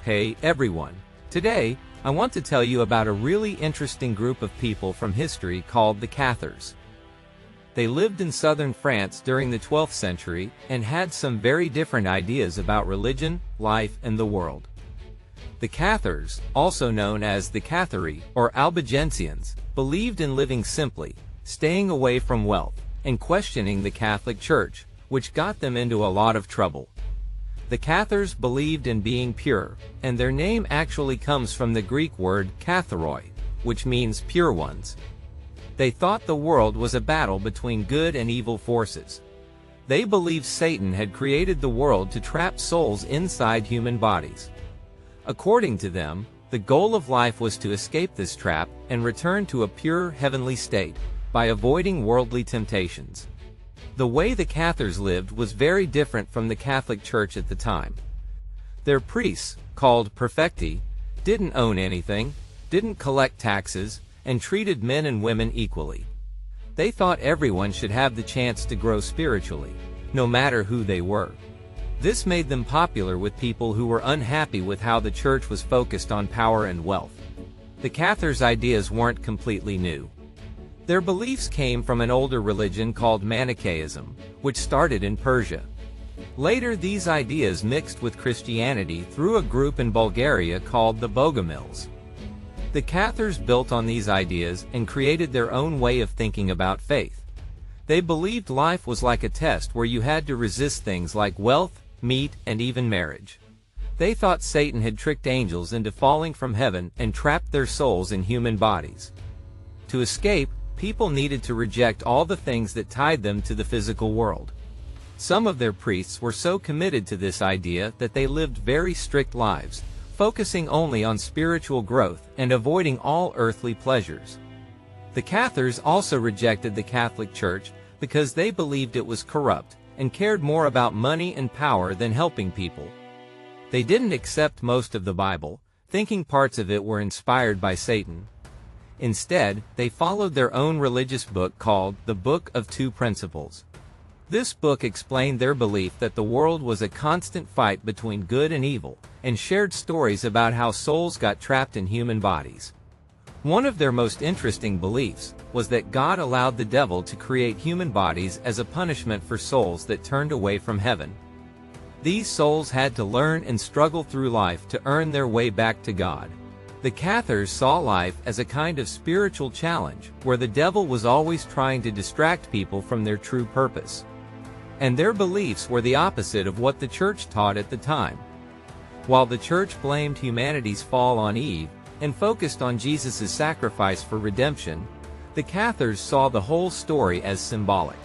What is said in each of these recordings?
Hey everyone! Today, I want to tell you about a really interesting group of people from history called the Cathars. They lived in southern France during the 12th century and had some very different ideas about religion, life, and the world. The Cathars, also known as the Cathari or Albigensians, believed in living simply, staying away from wealth, and questioning the Catholic Church, which got them into a lot of trouble. The Cathars believed in being pure, and their name actually comes from the Greek word katharoi, which means pure ones. They thought the world was a battle between good and evil forces. They believed Satan had created the world to trap souls inside human bodies. According to them, the goal of life was to escape this trap and return to a pure heavenly state, by avoiding worldly temptations. The way the Cathars lived was very different from the Catholic Church at the time. Their priests, called prefecti, didn't own anything, didn't collect taxes, and treated men and women equally. They thought everyone should have the chance to grow spiritually, no matter who they were. This made them popular with people who were unhappy with how the church was focused on power and wealth. The Cathars' ideas weren't completely new. Their beliefs came from an older religion called Manichaeism, which started in Persia. Later, these ideas mixed with Christianity through a group in Bulgaria called the Bogomils. The Cathars built on these ideas and created their own way of thinking about faith. They believed life was like a test where you had to resist things like wealth, meat, and even marriage. They thought Satan had tricked angels into falling from heaven and trapped their souls in human bodies. To escape, people needed to reject all the things that tied them to the physical world. Some of their priests were so committed to this idea that they lived very strict lives, focusing only on spiritual growth and avoiding all earthly pleasures. The Cathars also rejected the Catholic Church because they believed it was corrupt and cared more about money and power than helping people. They didn't accept most of the Bible, thinking parts of it were inspired by Satan. Instead, they followed their own religious book called the Book of Two Principles. This book explained their belief that the world was a constant fight between good and evil, and shared stories about how souls got trapped in human bodies. One of their most interesting beliefs was that God allowed the devil to create human bodies as a punishment for souls that turned away from heaven. These souls had to learn and struggle through life to earn their way back to God. The Cathars saw life as a kind of spiritual challenge, where the devil was always trying to distract people from their true purpose. And their beliefs were the opposite of what the church taught at the time. While the church blamed humanity's fall on Eve, and focused on Jesus' sacrifice for redemption, the Cathars saw the whole story as symbolic.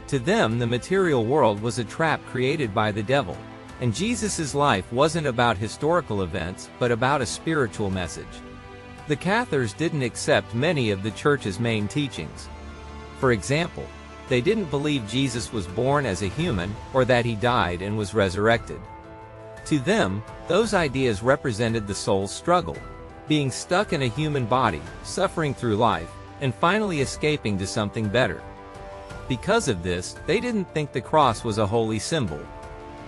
To them, the material world was a trap created by the devil, and Jesus' life wasn't about historical events, but about a spiritual message. The Cathars didn't accept many of the church's main teachings. For example, they didn't believe Jesus was born as a human, or that he died and was resurrected. To them, those ideas represented the soul's struggle, being stuck in a human body, suffering through life, and finally escaping to something better. Because of this, they didn't think the cross was a holy symbol.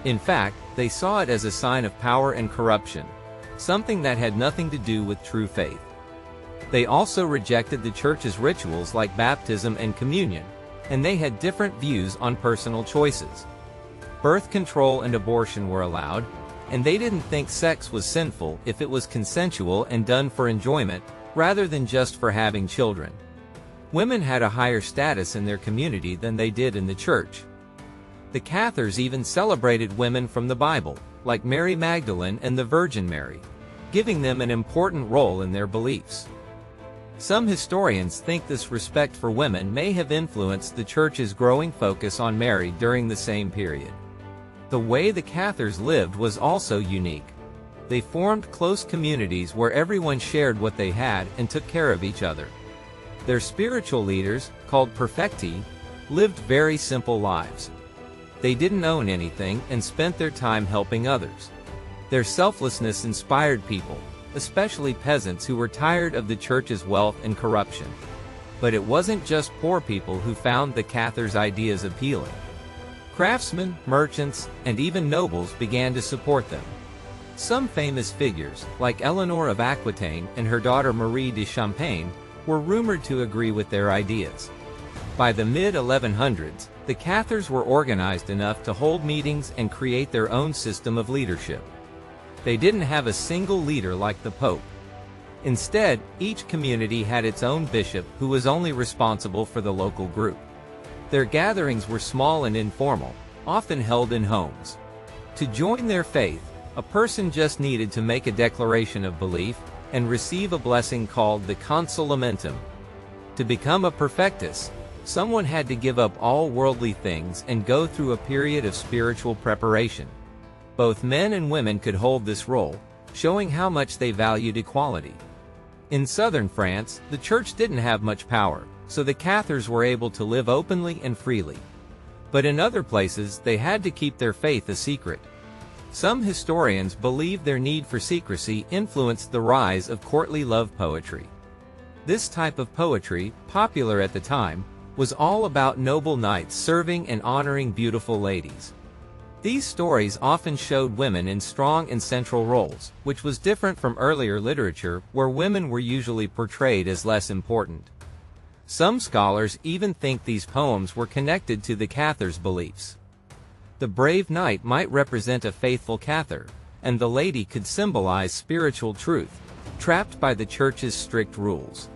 In fact, they saw it as a sign of power and corruption, something that had nothing to do with true faith. They also rejected the church's rituals like baptism and communion, and they had different views on personal choices. Birth control and abortion were allowed, and they didn't think sex was sinful if it was consensual and done for enjoyment, rather than just for having children. Women had a higher status in their community than they did in the church. The Cathars even celebrated women from the Bible, like Mary Magdalene and the Virgin Mary, giving them an important role in their beliefs. Some historians think this respect for women may have influenced the church's growing focus on Mary during the same period. The way the Cathars lived was also unique. They formed close communities where everyone shared what they had and took care of each other. Their spiritual leaders, called prefecti, lived very simple lives. They didn't own anything and spent their time helping others. Their selflessness inspired people, especially peasants who were tired of the church's wealth and corruption. But it wasn't just poor people who found the Cathars' ideas appealing. Craftsmen, merchants, and even nobles began to support them. Some famous figures, like Eleanor of Aquitaine and her daughter Marie de Champagne, were rumored to agree with their ideas. By the mid-1100s, the Cathars were organized enough to hold meetings and create their own system of leadership. They didn't have a single leader like the Pope. Instead, each community had its own bishop who was only responsible for the local group. Their gatherings were small and informal, often held in homes. To join their faith, a person just needed to make a declaration of belief and receive a blessing called the consolamentum. To become a perfectus, someone had to give up all worldly things and go through a period of spiritual preparation. Both men and women could hold this role, showing how much they valued equality. In southern France, the church didn't have much power, so the Cathars were able to live openly and freely. But in other places, they had to keep their faith a secret. Some historians believe their need for secrecy influenced the rise of courtly love poetry. This type of poetry, popular at the time, was all about noble knights serving and honoring beautiful ladies. These stories often showed women in strong and central roles, which was different from earlier literature where women were usually portrayed as less important. Some scholars even think these poems were connected to the Cathars' beliefs. The brave knight might represent a faithful Cathar, and the lady could symbolize spiritual truth, trapped by the church's strict rules.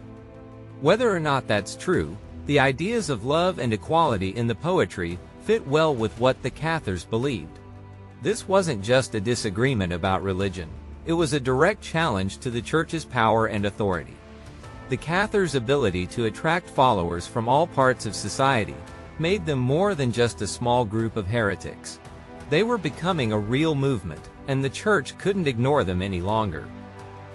Whether or not that's true, the ideas of love and equality in the poetry fit well with what the Cathars believed. This wasn't just a disagreement about religion, it was a direct challenge to the church's power and authority. The Cathars' ability to attract followers from all parts of society made them more than just a small group of heretics. They were becoming a real movement, and the church couldn't ignore them any longer.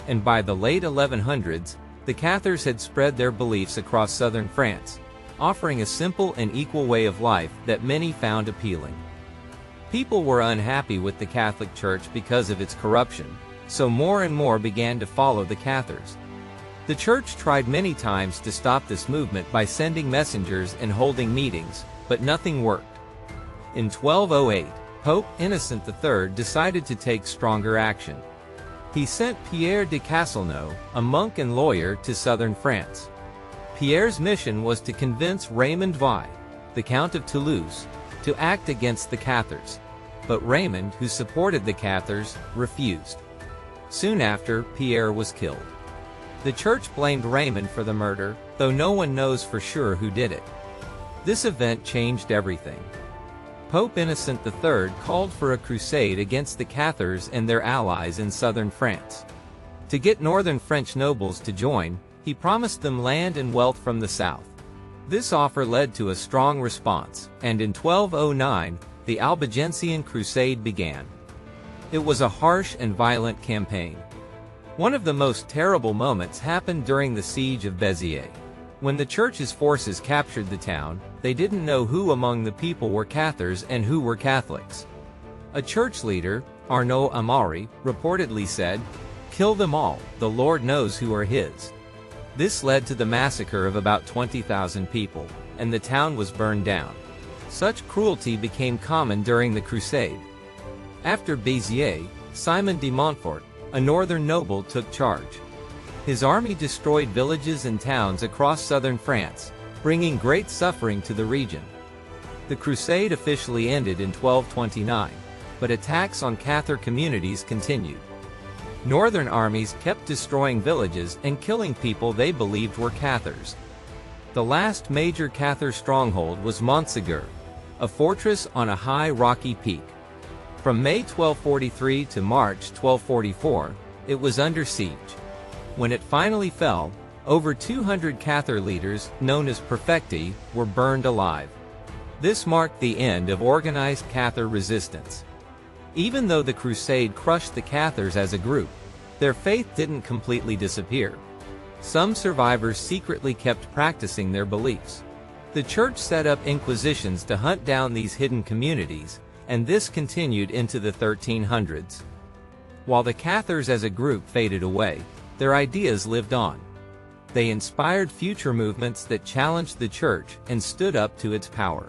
And by the late 1100s, the Cathars had spread their beliefs across southern France, offering a simple and equal way of life that many found appealing. People were unhappy with the Catholic Church because of its corruption, so more and more began to follow the Cathars. The Church tried many times to stop this movement by sending messengers and holding meetings, but nothing worked. In 1208, Pope Innocent III decided to take stronger action. He sent Pierre de Castelnau, a monk and lawyer, to southern France. Pierre's mission was to convince Raymond VI, the Count of Toulouse, to act against the Cathars. But Raymond, who supported the Cathars, refused. Soon after, Pierre was killed. The church blamed Raymond for the murder, though no one knows for sure who did it. This event changed everything. Pope Innocent III called for a crusade against the Cathars and their allies in southern France. To get northern French nobles to join, he promised them land and wealth from the south. This offer led to a strong response, and in 1209, the Albigensian Crusade began. It was a harsh and violent campaign. One of the most terrible moments happened during the siege of Béziers. When the church's forces captured the town, they didn't know who among the people were Cathars and who were Catholics. A church leader, Arnaud Amaury, reportedly said, "Kill them all, the Lord knows who are his." This led to the massacre of about 20,000 people, and the town was burned down. Such cruelty became common during the Crusade. After Béziers, Simon de Montfort, a northern noble, took charge. His army destroyed villages and towns across southern France, bringing great suffering to the region. The crusade officially ended in 1229, but attacks on Cathar communities continued. Northern armies kept destroying villages and killing people they believed were Cathars. The last major Cathar stronghold was Montségur, a fortress on a high rocky peak. From May 1243 to March 1244, it was under siege. When it finally fell, over 200 Cathar leaders, known as perfecti, were burned alive. This marked the end of organized Cathar resistance. Even though the crusade crushed the Cathars as a group, their faith didn't completely disappear. Some survivors secretly kept practicing their beliefs. The church set up inquisitions to hunt down these hidden communities, and this continued into the 1300s. While the Cathars as a group faded away, their ideas lived on. They inspired future movements that challenged the church and stood up to its power.